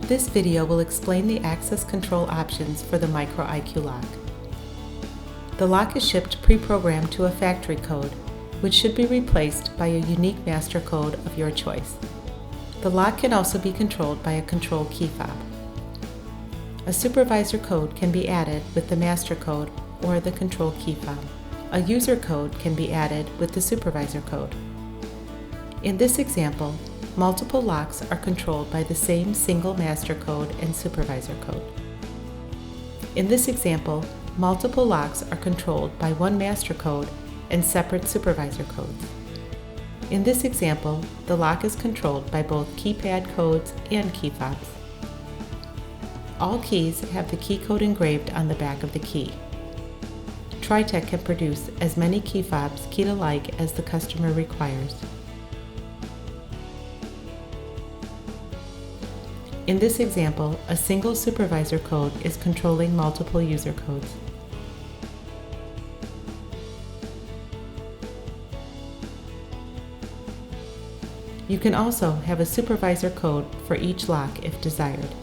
This video will explain the access control options for the Micro IQ lock. The lock is shipped pre-programmed to a factory code, which should be replaced by a unique master code of your choice. The lock can also be controlled by a control key fob. A supervisor code can be added with the master code or the control key fob. A user code can be added with the supervisor code. In this example, multiple locks are controlled by the same single master code and supervisor code. In this example, multiple locks are controlled by one master code and separate supervisor codes. In this example, the lock is controlled by both keypad codes and key fobs. All keys have the key code engraved on the back of the key. TriTech can produce as many key fobs keyed alike as the customer requires. In this example, a single supervisor code is controlling multiple user codes. You can also have a supervisor code for each lock if desired.